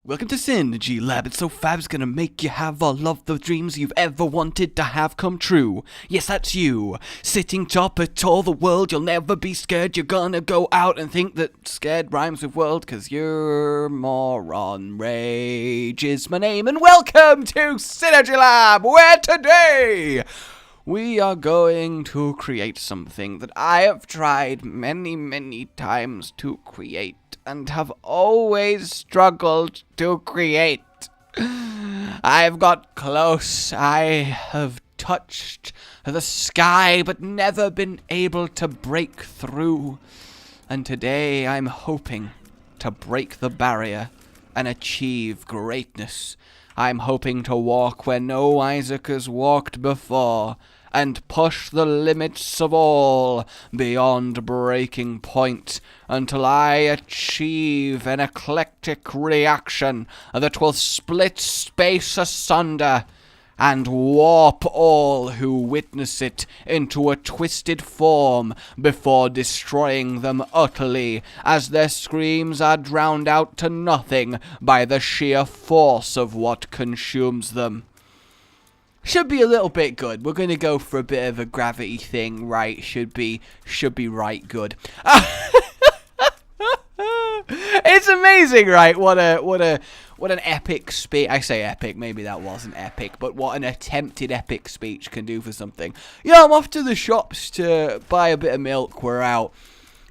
Welcome to Synergy Lab. It's so fab, it's gonna make you have all of the dreams you've ever wanted to have come true. Yes, that's you. Sitting top at all the world, you'll never be scared. You're gonna go out and think that scared rhymes with world, cause you're moron. Rage is my name, and welcome to Synergy Lab, where today we are going to create something that I have tried many times to create and have always struggled to create. I've got close, I have touched the sky, but never been able to break through. And today I'm hoping to break the barrier and achieve greatness. I'm hoping to walk where no Isaac has walked before, and push the limits of all beyond breaking point until I achieve an eclectic reaction that will split space asunder and warp all who witness it into a twisted form before destroying them utterly as their screams are drowned out to nothing by the sheer force of what consumes them. Should be a little bit good. We're going to go for a bit of a gravity thing, right? Should be right good. It's amazing, right? What an epic speech. I say epic, maybe that wasn't epic, but what an attempted epic speech can do for something. Yeah, I'm off to the shops to buy a bit of milk. We're out.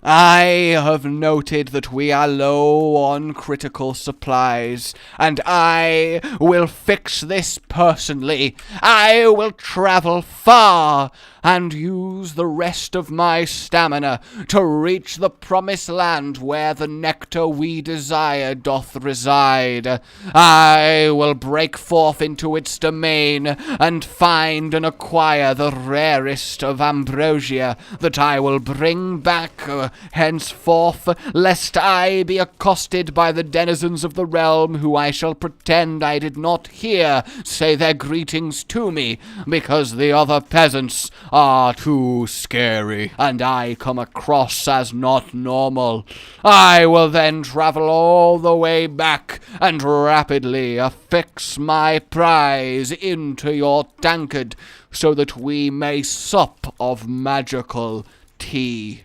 I have noted that we are low on critical supplies, and I will fix this personally. I will travel far and use the rest of my stamina to reach the promised land where the nectar we desire doth reside. I will break forth into its domain and find and acquire the rarest of ambrosia that I will bring back henceforth, lest I be accosted by the denizens of the realm, who I shall pretend I did not hear say their greetings to me, because the other peasants are too scary, and I come across as not normal. I will then travel all the way back and rapidly affix my prize into your tankard, so that we may sup of magical tea.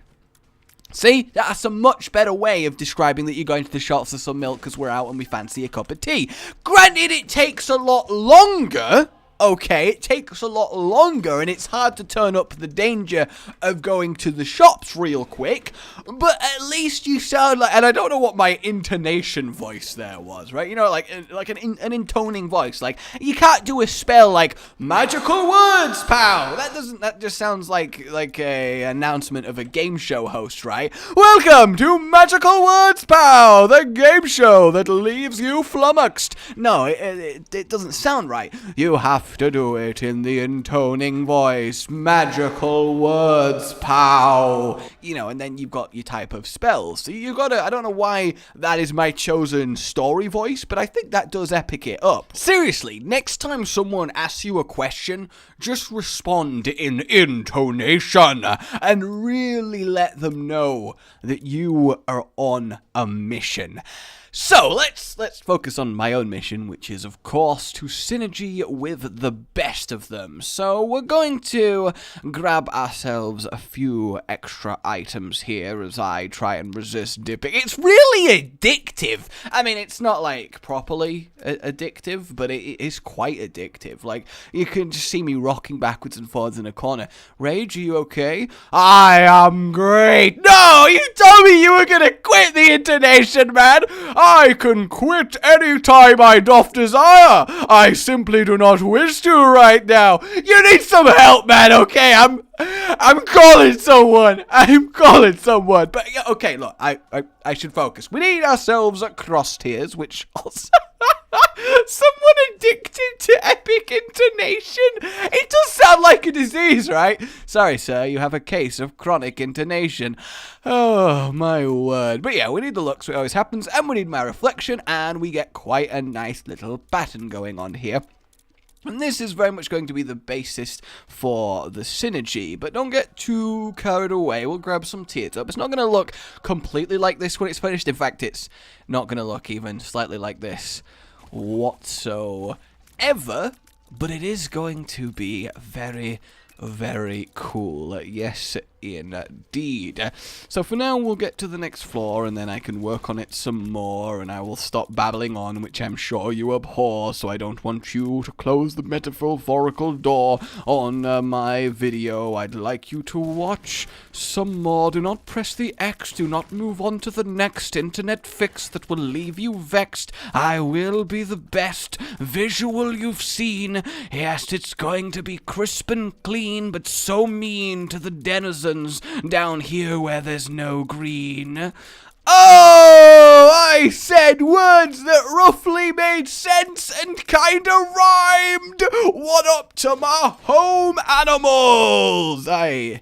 See, that's a much better way of describing that you're going to the shops for some milk because we're out and we fancy a cup of tea. Granted, it takes a lot longer. Okay, it takes a lot longer, and it's hard to turn up the danger of going to the shops real quick, but at least you sound like, and I don't know what my intonation voice there was, right? You know, like an intoning voice. Like, you can't do a spell like, magical words, pal! That just sounds like a announcement of a game show host, right? Welcome to Magical Words, pal! The game show that leaves you flummoxed. No, it doesn't sound right. You have to do it in the intoning voice. Magical words, pow. You know, and then you've got your type of spells. So you gotta, I don't know why that is my chosen story voice, but I think that does epic it up. Seriously, next time someone asks you a question, just respond in intonation and really let them know that you are on a mission. So, let's focus on my own mission, which is, of course, to synergy with the best of them. So, we're going to grab ourselves a few extra items here as I try and resist dipping. It's really addictive! I mean, it's not, like, properly addictive, but it is quite addictive. Like, you can just see me rocking backwards and forwards in a corner. Rage, are you okay? I am great! No! You told me you were gonna quit the intonation, man! I can quit any time I doth desire. I simply do not wish to right now. You need some help, man, okay? I'm calling someone. But, yeah, okay, look, I should focus. We need ourselves a cross tiers, which also... Someone addicted to epic intonation? It does sound like a disease, right? Sorry, sir, you have a case of chronic intonation. Oh, my word. But yeah, we need the looks, it always happens, and we need my reflection, and we get quite a nice little pattern going on here. And this is very much going to be the basis for the synergy, but don't get too carried away. We'll grab some tears up. It's not going to look completely like this when it's finished. In fact, it's not going to look even slightly like this whatsoever, but it is going to be very, very cool. Yes, indeed. So for now, we'll get to the next floor, and then I can work on it some more, and I will stop babbling on, which I'm sure you abhor, so I don't want you to close the metaphorical door on my video. I'd like you to watch some more. Do not press the X. Do not move on to the next internet fix that will leave you vexed. I will be the best visual you've seen. Yes, it's going to be crisp and clean, but so mean to the denizens down here where there's no green. Oh, I said words that roughly made sense and kinda rhymed. What up to my home animals? I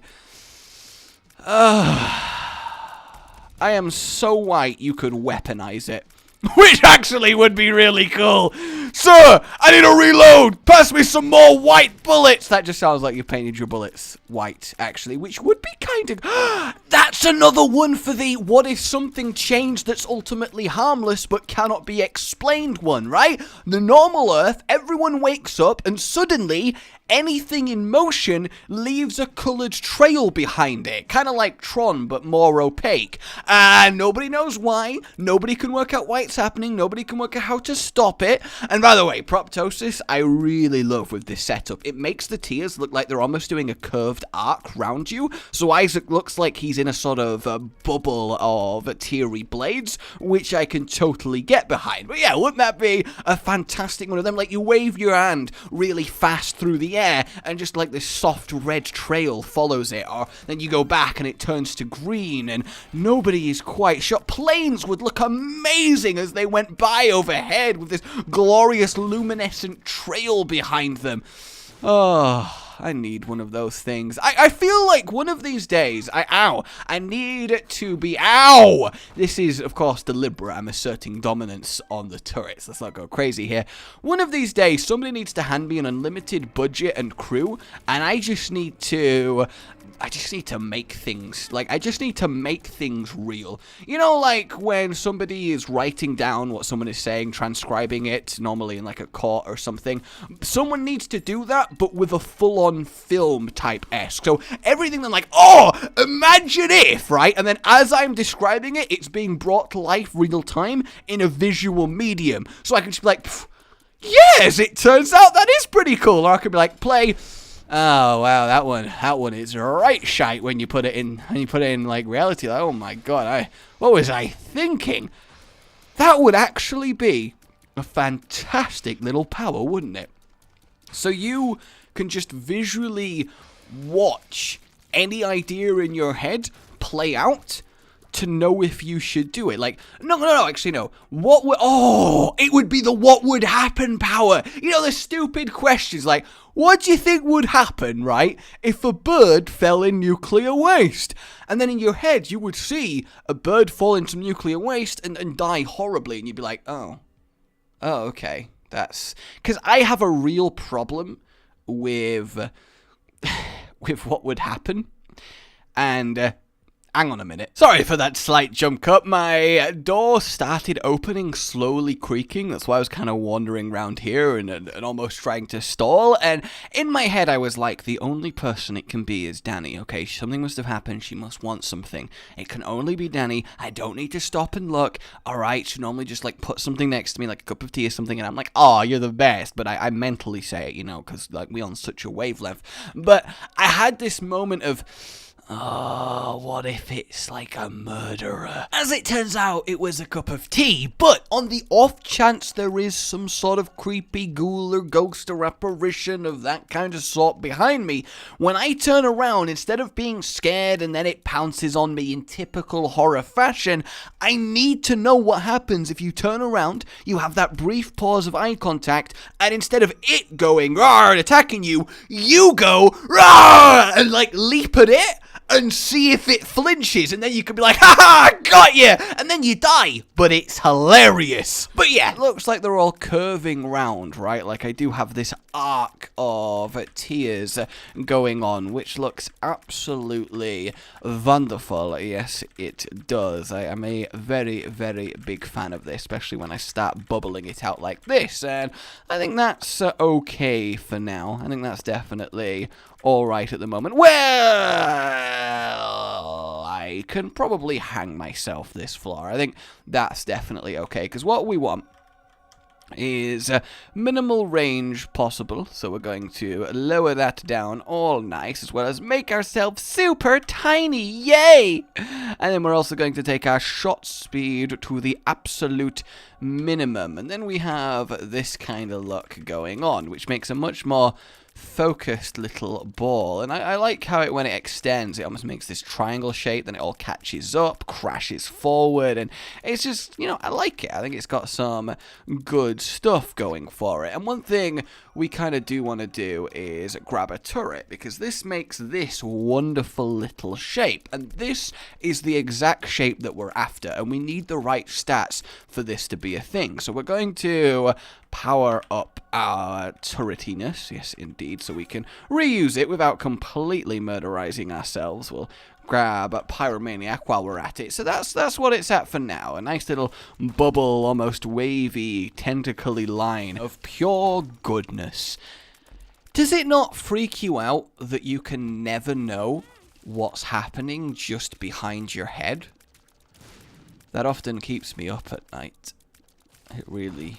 am so white you could weaponize it. Which actually would be really cool. Sir, I need a reload. Pass me some more white bullets. That just sounds like you painted your bullets white, actually, which would be kind of... That's another one for the what if something changed that's ultimately harmless but cannot be explained one, right? The normal Earth, everyone wakes up and suddenly anything in motion leaves a coloured trail behind it. Kind of like Tron, but more opaque. And nobody knows why. Nobody can work out why it's happening. Nobody can work out how to stop it. And by the way, Proptosis, I really love with this setup. It makes the tears look like they're almost doing a curved arc round you. So Isaac looks like he's in a sort of bubble of teary blades, which I can totally get behind. But yeah, wouldn't that be a fantastic one of them? Like, you wave your hand really fast through the air, and just like this soft red trail follows it, or then you go back and it turns to green, and nobody is quite sure. Planes would look amazing as they went by overhead with this glorious luminescent trail behind them. Oh, I need one of those things. I feel like one of these days, I need it to be, This is, of course, deliberate. I'm asserting dominance on the turrets. Let's not go crazy here. One of these days, somebody needs to hand me an unlimited budget and crew, and I just need to make things, like, I just need to make things real. You know, like, when somebody is writing down what someone is saying, transcribing it, normally in, like, a court or something, someone needs to do that, but with a full-on film type-esque. So, everything then, like, oh, imagine if, right? And then as I'm describing it, it's being brought to life real time in a visual medium. So I can just be like, yes, it turns out that is pretty cool. Or I could be like, play... Oh wow, that one is right shite when you put it in like reality. Like, oh my god, what was I thinking? That would actually be a fantastic little power, wouldn't it? So you can just visually watch any idea in your head play out to know if you should do it. Like, no, actually, no. It would be the what would happen power. You know, the stupid questions like, what do you think would happen, right, if a bird fell in nuclear waste? And then in your head, you would see a bird fall into nuclear waste and die horribly, and you'd be like, oh, okay. That's... Because I have a real problem with what would happen, and... hang on a minute. Sorry for that slight jump cut. My door started opening, slowly creaking. That's why I was kind of wandering around here and almost trying to stall. And in my head, I was like, the only person it can be is Danny. Okay, something must have happened. She must want something. It can only be Danny. I don't need to stop and look. All right, she normally just like put something next to me, like a cup of tea or something. And I'm like, oh, you're the best. But I mentally say it, you know, because like we on such a wavelength. But I had this moment of... oh, what if it's like a murderer? As it turns out, it was a cup of tea, but on the off chance there is some sort of creepy ghoul or ghost or apparition of that kind of sort behind me, when I turn around, instead of being scared and then it pounces on me in typical horror fashion, I need to know what happens if you turn around, you have that brief pause of eye contact, and instead of it going, rawr, and attacking you, you go, rawr, and like leap at it. and see if it flinches, and then you can be like, haha, got you, and then you die, but it's hilarious. But yeah, it looks like they're all curving round, right? Like I do have this arc of tears going on, which looks absolutely wonderful. Yes, it does. I am a very, very big fan of this, especially when I start bubbling it out like this, and I think that's okay for now. I think that's definitely alright at the moment. Well, I can probably hang myself this floor. I think that's definitely okay, because what we want is minimal range possible, so we're going to lower that down all nice, as well as make ourselves super tiny, yay! And then we're also going to take our shot speed to the absolute minimum, and then we have this kind of look going on, which makes a much more focused little ball, and I like how when it extends, it almost makes this triangle shape, then it all catches up, crashes forward, and it's just, you know, I like it. I think it's got some good stuff going for it. And one thing we kind of do want to do is grab a turret, because this makes this wonderful little shape, and this is the exact shape that we're after, and we need the right stats for this to be a thing. So we're going to power up our turretiness, yes indeed, so we can reuse it without completely murderizing ourselves. We'll grab Pyromaniac while we're at it. So that's what it's at for now. A nice little bubble, almost wavy, tentacly line of pure goodness. Does it not freak you out that you can never know what's happening just behind your head? That often keeps me up at night. It really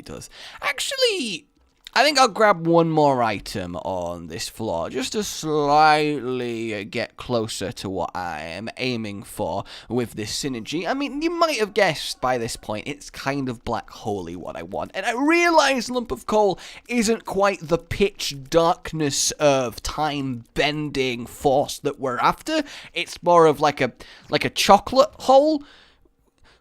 does. Actually, I think I'll grab one more item on this floor, just to slightly get closer to what I am aiming for with this synergy. I mean, you might have guessed by this point, it's kind of black holey what I want. And I realize Lump of Coal isn't quite the pitch darkness of time-bending force that we're after. It's more of like a chocolate hole,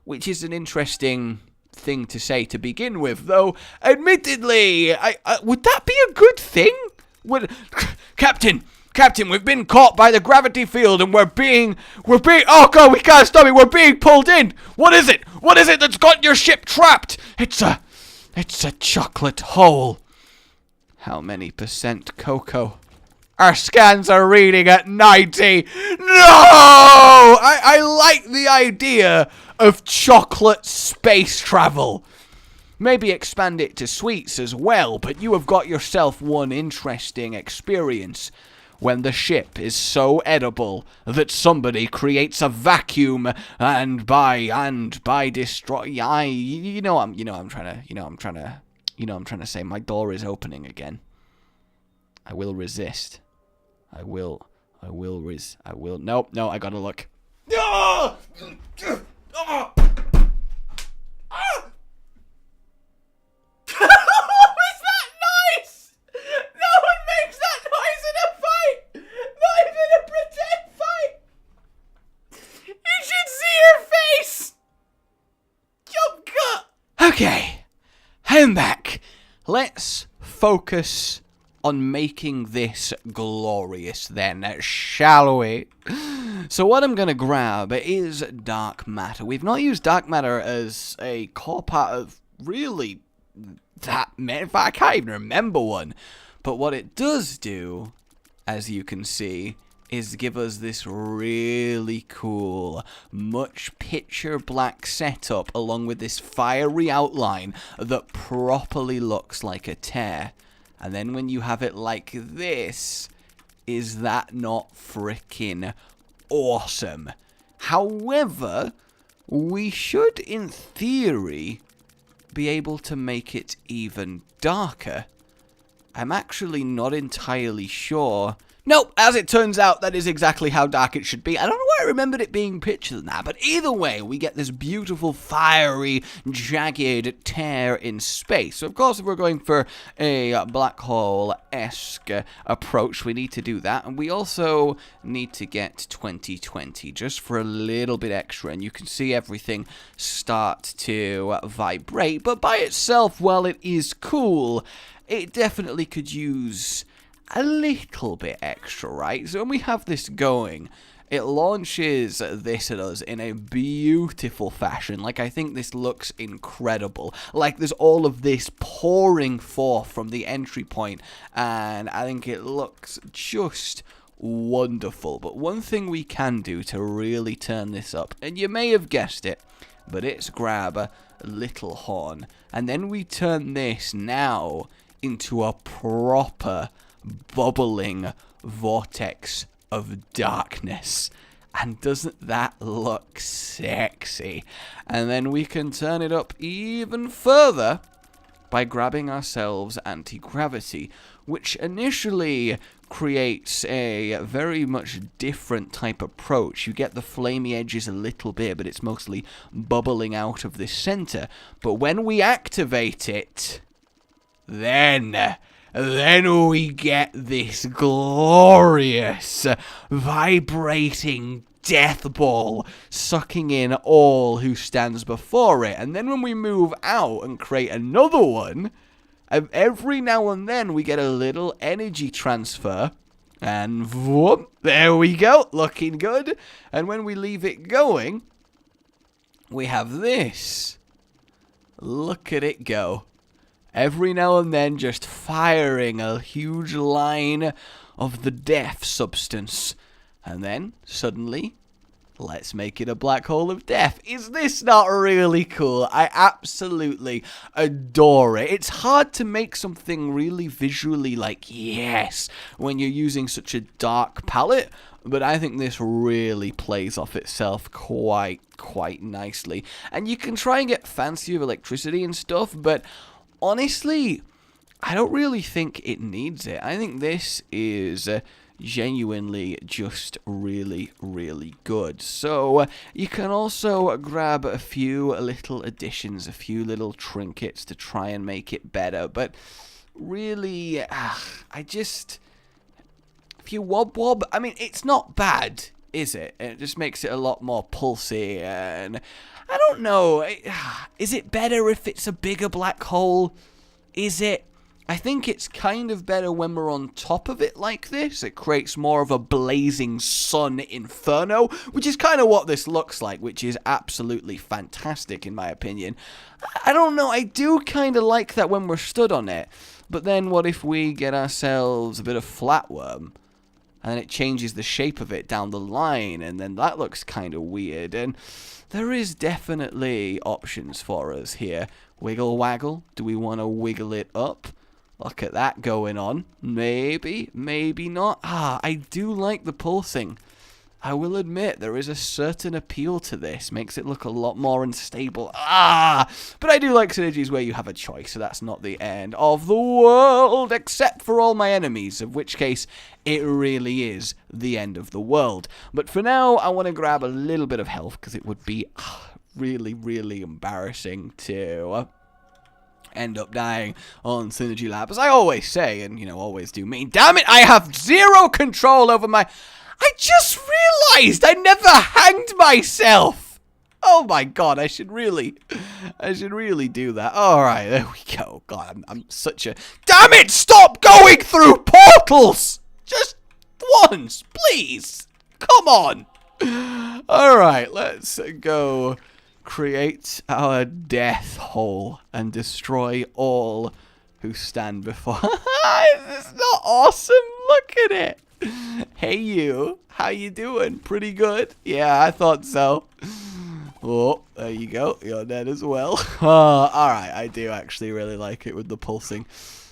which is an interesting thing to say to begin with, though admittedly, would that be a good thing? Captain, we've been caught by the gravity field, and we're being, oh god, we can't stop it, we're being pulled in. What is it that's got your ship trapped? It's a chocolate hole. How many % cocoa? Our scans are reading at 90. No! I like the idea of chocolate space travel. Maybe expand it to sweets as well, but you have got yourself one interesting experience when the ship is so edible that somebody creates a vacuum and by destroy. I'm trying to say my door is opening again. I will resist. No, I gotta look. Oh! Oh! What was that noise? No one makes that noise in a fight! Not even a pretend fight! You should see her face! Jump cut! Okay, I'm back. Let's focus on making this glorious then, shall we? So what I'm going to grab is dark matter. We've not used dark matter as a core part of really that many. In fact, I can't even remember one. But what it does do, as you can see, is give us this really cool, much pitcher black setup along with this fiery outline that properly looks like a tear. And then when you have it like this, is that not freaking awesome? However, we should, in theory, be able to make it even darker. I'm actually not entirely sure. Nope, as it turns out, that is exactly how dark it should be. I don't know why I remembered it being pitcher than that, but either way, we get this beautiful, fiery, jagged tear in space. So, of course, if we're going for a black hole-esque approach, we need to do that. And we also need to get 2020, just for a little bit extra. And you can see everything start to vibrate. But by itself, while it is cool, it definitely could use a little bit extra, right? So when we have this going, it launches this at us in a beautiful fashion. Like, I think this looks incredible. Like, there's all of this pouring forth from the entry point, and I think it looks just wonderful. But one thing we can do to really turn this up, and you may have guessed it, but it's grab a little horn, and then we turn this now into a proper bubbling vortex of darkness. And doesn't that look sexy? And then we can turn it up even further by grabbing ourselves anti-gravity, which initially creates a very much different type approach. You get the flamey edges a little bit, but it's mostly bubbling out of this center. But when we activate it, then we get this glorious, vibrating death ball, sucking in all who stands before it. And then when we move out and create another one, every now and then we get a little energy transfer. And whoop, there we go, looking good. And when we leave it going, we have this. Look at it go. Every now and then just firing a huge line of the death substance. And then, suddenly, let's make it a black hole of death. Is this not really cool? I absolutely adore it. It's hard to make something really visually like, yes, when you're using such a dark palette. But I think this really plays off itself quite nicely. And you can try and get fancy with electricity and stuff, but honestly, I don't really think it needs it. I think this is genuinely just really good. So you can also grab a few little additions, a few little trinkets to try and make it better. But really, if you wob, I mean, it's not bad, is it? It just makes it a lot more pulsy, and I don't know. Is it better if it's a bigger black hole? Is it? I think it's kind of better when we're on top of it like this. It creates more of a blazing sun inferno, which is kind of what this looks like, which is absolutely fantastic in my opinion. I don't know, I do kind of like that when we're stood on it. But then what if we get ourselves a bit of flatworm? And then it changes the shape of it down the line, and then that looks kind of weird. And there is definitely options for us here. Wiggle waggle. Do we want to wiggle it up? Look at that going on. Maybe, maybe not. I do like the pulsing. I will admit, there is a certain appeal to this. Makes it look a lot more unstable. But I do like synergies where you have a choice, so that's not the end of the world, except for all my enemies, of which case, it really is the end of the world. But for now, I want to grab a little bit of health, because it would be really embarrassing to end up dying on Synergy Lab, as I always say, and, always do mean. Damn it, I have zero control over my... I just realized I never hanged myself! Oh my god, I should really do that. Alright, there we go. God, I'm such a... Damn it, stop going through portals! Just once, please! Come on! Alright, let's go create our death hole and destroy all who stand before. Is this not awesome? Look at it. Hey you, how you doing? Pretty good? Yeah, I thought so. Oh, there you go. You're dead as well. Alright, I do actually really like it with the pulsing.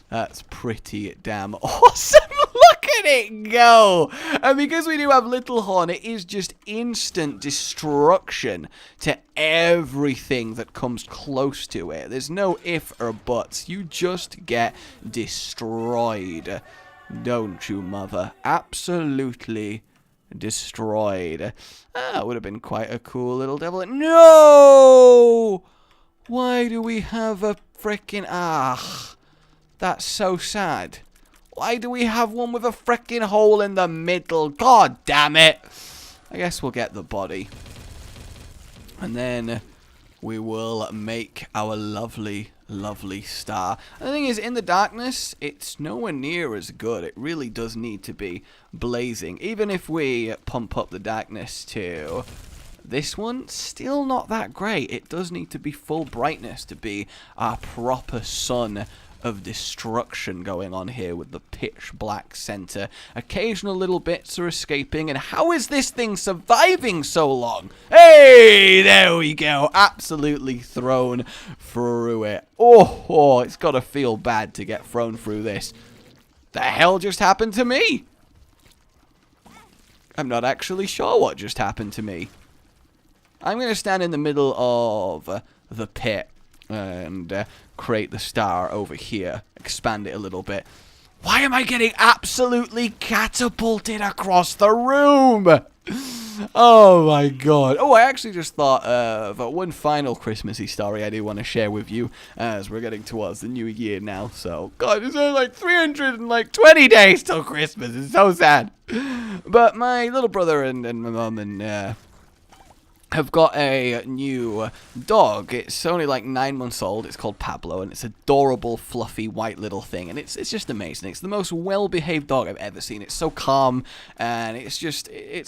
That's pretty damn awesome. Look at it go. And because we do have Little Horn, it is just instant destruction to everything that comes close to it. There's no if or buts. You just get destroyed. Don't you, mother? Absolutely destroyed. That would have been quite a cool little devil. No! Why do we have a frickin'... That's so sad. Why do we have one with a frickin' hole in the middle? God damn it. I guess we'll get the body. And then we will make our lovely lovely star. And the thing is, in the darkness, it's nowhere near as good. It really does need to be blazing. Even if we pump up the darkness to this one, still not that great. It does need to be full brightness to be our proper sun of destruction going on here with the pitch black center. Occasional little bits are escaping, and how is this thing surviving so long? Hey, there we go. Absolutely thrown through it. Oh, it's got to feel bad to get thrown through this. The hell just happened to me? I'm not actually sure what just happened to me. I'm going to stand in the middle of the pit and create the star over here. Expand it a little bit. Why am I getting absolutely catapulted across the room? Oh my god. Oh, I actually just thought of one final Christmassy story I do want to share with you as we're getting towards the new year now. So, god, it's only like 320 days till Christmas. It's so sad. But my little brother and my mum and have got a new dog. It's only like 9 months old. It's called Pablo, and it's adorable, fluffy, white little thing. And it's just amazing. It's the most well-behaved dog I've ever seen. It's so calm, and it's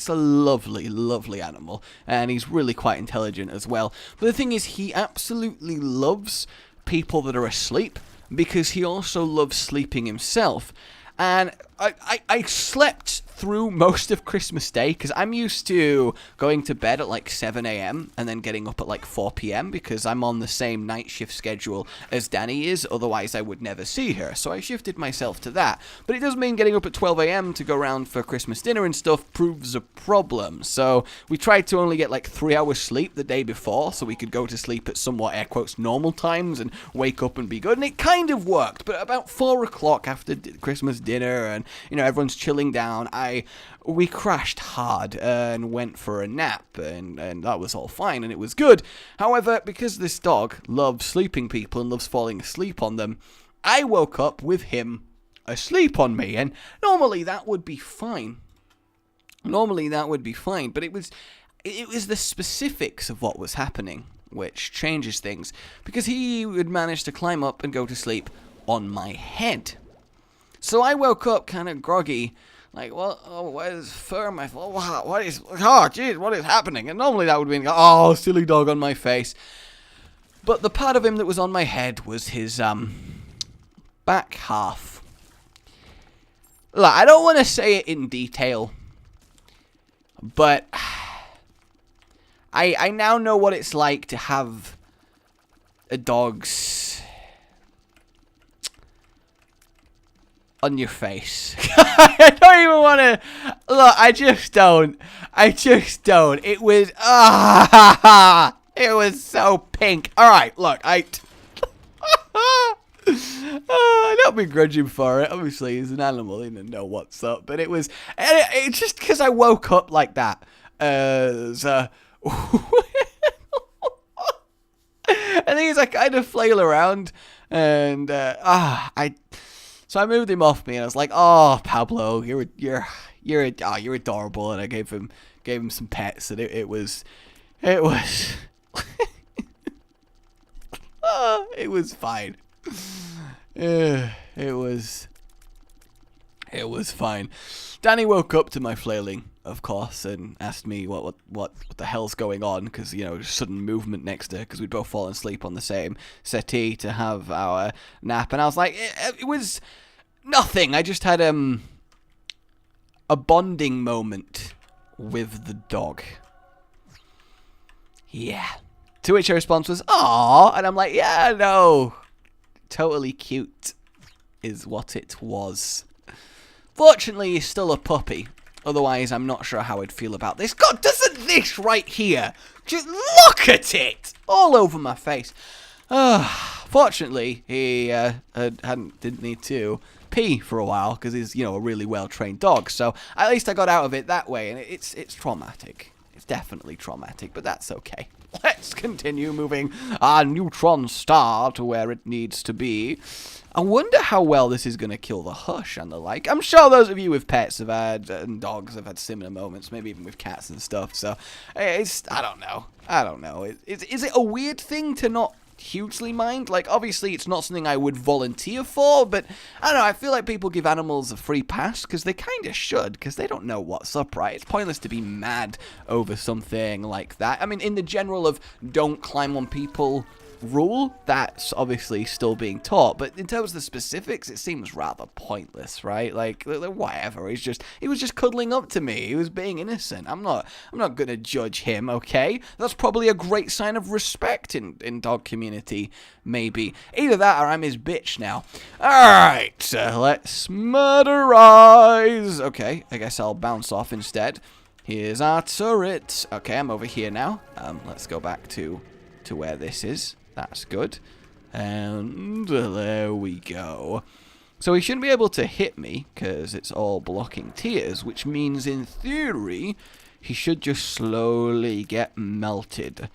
a lovely, lovely animal. And he's really quite intelligent as well. But the thing is, he absolutely loves people that are asleep, because he also loves sleeping himself. And I slept through most of Christmas Day, because I'm used to going to bed at like 7 a.m. and then getting up at like 4 p.m. because I'm on the same night shift schedule as Danny is, otherwise I would never see her. So I shifted myself to that. But it does mean getting up at 12 a.m. to go around for Christmas dinner and stuff proves a problem. So we tried to only get like 3 hours sleep the day before, so we could go to sleep at somewhat air quotes normal times and wake up and be good. And it kind of worked, but about 4 o'clock after Christmas dinner and, you know, everyone's chilling down, we crashed hard and went for a nap, and that was all fine and it was good. However, because this dog loves sleeping people and loves falling asleep on them, I woke up with him asleep on me, and normally that would be fine. But it was the specifics of what was happening which changes things, because he would manage to climb up and go to sleep on my head. So I woke up kind of groggy, like, well, oh, what is fur on my, what is, oh, jeez, what is happening? And normally that would be, oh, silly dog on my face. But the part of him that was on my head was his, back half. Look, I don't want to say it in detail, but I now know what it's like to have a dog's on your face. I don't even want to look. I just don't. It was it was so pink. All right, look, I don't begrudge him for it. Obviously, he's an animal. He didn't know what's up, but it was just because I woke up like that. And things I kind of flail around, and so I moved him off me, and I was like, "Oh, Pablo, you're adorable," and I gave him some pets, and it was it was fine. It was fine. Danny woke up to my flailing, of course, and asked me what the hell's going on, because, you know, sudden movement next to her, because we'd both fallen asleep on the same settee to have our nap, and I was like, it was nothing. I just had a bonding moment with the dog. Yeah. To which her response was, "Aww," and I'm like, yeah, no, totally cute is what it was. Fortunately, he's still a puppy. Otherwise, I'm not sure how I'd feel about this. God, doesn't this right here, just look at it, all over my face. Fortunately, he didn't need to pee for a while, because he's, you know, a really well-trained dog. So at least I got out of it that way, and it's traumatic. It's definitely traumatic, but that's okay. Let's continue moving our neutron star to where it needs to be. I wonder how well this is going to kill the hush and the like. I'm sure those of you with pets have had, and dogs have had similar moments, maybe even with cats and stuff. So, I don't know. Is it a weird thing to not hugely mind. Like, obviously, it's not something I would volunteer for, but I don't know, I feel like people give animals a free pass, because they kind of should, because they don't know what's up, right? It's pointless to be mad over something like that. I mean, in the general of don't climb on people rule, that's obviously still being taught, but in terms of the specifics, it seems rather pointless, right? Like, whatever, he was just cuddling up to me, he was being innocent. I'm not gonna judge him, okay? That's probably a great sign of respect in dog community, maybe. Either that or I'm his bitch now. Alright, so let's murderize. Okay, I guess I'll bounce off instead. Here's our turret. Okay, I'm over here now. Let's go back to where this is. That's good. And there we go. So he shouldn't be able to hit me, because it's all blocking tiers, which means, in theory, he should just slowly get melted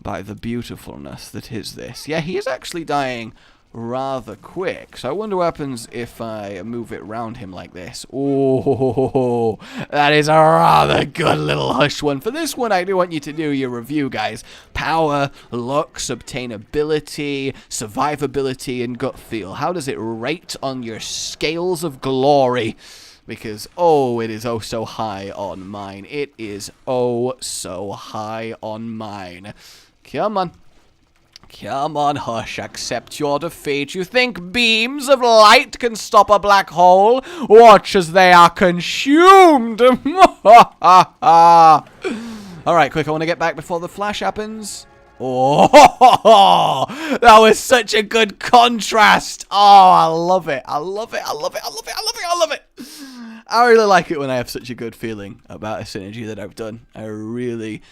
by the beautifulness that is this. Yeah, he is actually dying rather quick, so I wonder what happens if I move it around him like this. Oh, that is a rather good little hush one. For this one, I do want you to do your review, guys. Power, looks, obtainability, survivability, and gut feel. How does it rate on your scales of glory? Because, oh, it is oh so high on mine. It is oh so high on mine. Come on. Come on, Hush, accept your defeat. You think beams of light can stop a black hole? Watch as they are consumed! Alright, quick, I want to get back before the flash happens. Oh, that was such a good contrast. Oh, I love it. I love it. I love it. I love it. I love it. I love it. I really like it when I have such a good feeling about a synergy that I've done. I really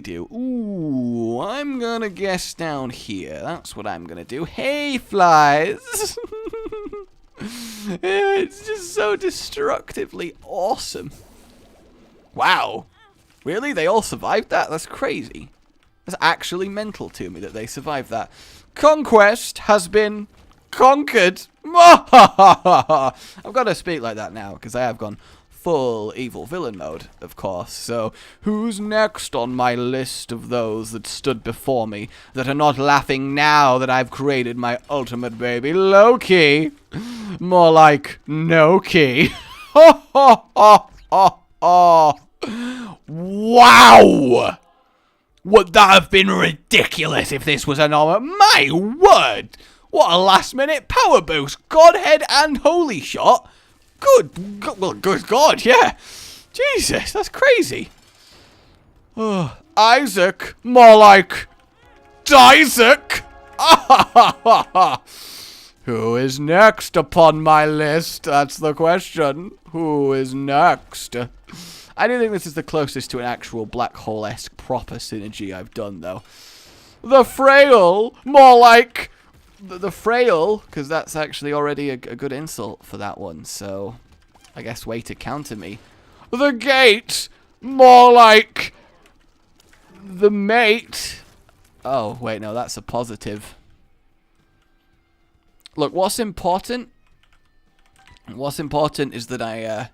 do. Ooh, I'm gonna guess down here. That's what I'm gonna do. Hey, flies! It's just so destructively awesome. Wow. Really? They all survived that? That's crazy. That's actually mental to me that they survived that. Conquest has been conquered. I've got to speak like that now, because I have gone full evil villain mode, of course. So, who's next on my list of those that stood before me that are not laughing now that I've created my ultimate baby? Loki. More like no-key. Wow! Would that have been ridiculous if this was a normal? My word! What a last-minute power boost! Godhead and holy shot! Good God, yeah! Jesus, that's crazy! Oh, Isaac! More like... Isaac! Who is next upon my list? That's the question. Who is next? I do think this is the closest to an actual black hole-esque proper synergy I've done, though. The Frail! More like... The Frail, because that's actually already a good insult for that one, so... I guess way to counter me. The Gate! More like... The Mate! Oh, wait, no, that's a positive. Look, what's important? What's important is that I,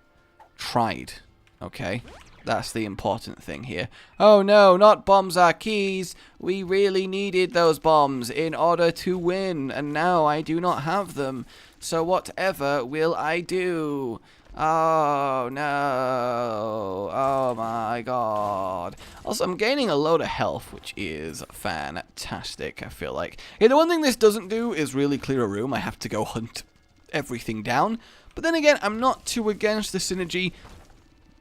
tried. Okay? That's the important thing here. Oh no, not bombs are keys. We really needed those bombs in order to win, and now I do not have them. So whatever will I do? Oh no. Oh my god. Also, I'm gaining a load of health, which is fantastic, I feel like. Yeah, the one thing this doesn't do is really clear a room. I have to go hunt everything down. But then again, I'm not too against the synergy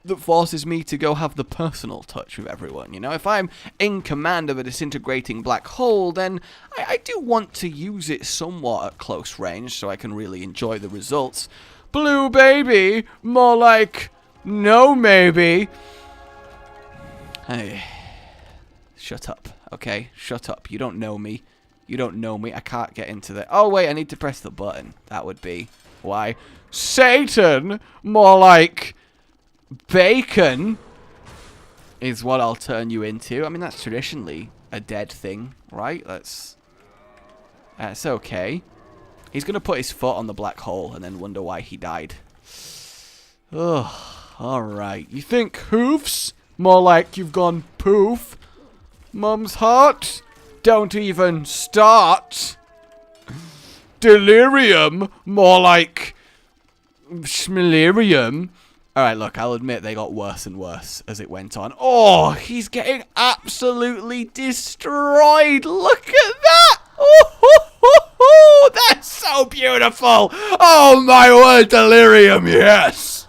that forces me to go have the personal touch with everyone. You know, if I'm in command of a disintegrating black hole, then I do want to use it somewhat at close range so I can really enjoy the results. Blue baby, more like no maybe. Hey, shut up, okay? Shut up. You don't know me. You don't know me. I can't get into the... Oh, wait, I need to press the button. That would be why. Satan, more like... Bacon is what I'll turn you into. I mean, that's traditionally a dead thing, right? That's okay. He's going to put his foot on the black hole and then wonder why he died. Ugh, alright. You think hoofs? More like you've gone poof. Mum's heart? Don't even start. Delirium? More like schmalirium. Alright, look, I'll admit they got worse and worse as it went on. Oh, he's getting absolutely destroyed. Look at that. Oh, that's so beautiful. Oh, my word, delirium, yes.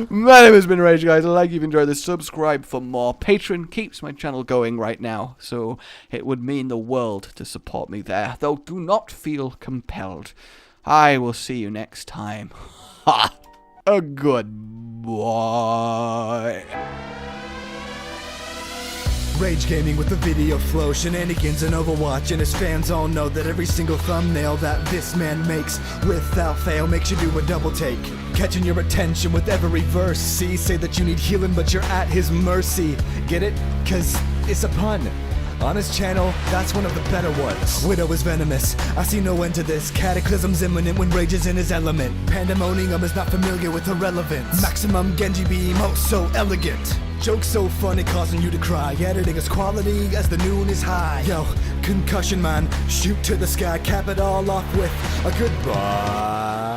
My name has been Rage, guys. Like you've enjoyed this, subscribe for more. Patreon keeps my channel going right now, so it would mean the world to support me there. Though do not feel compelled. I will see you next time. Ha! A good boy. Rage gaming with the video flow, shenanigans and Overwatch, and his fans all know that every single thumbnail that this man makes without fail makes you do a double take, catching your attention with every verse. See, say that you need healing but you're at his mercy. Get it? Cause it's a pun. On his channel, that's one of the better ones. Widow is venomous, I see no end to this. Cataclysm's imminent when Rage is in his element. Pandemonium is not familiar with irrelevance. Maximum Genji beam, oh so elegant. Jokes so funny causing you to cry. Editing is quality as the noon is high. Yo, concussion man, shoot to the sky. Cap it all off with a goodbye.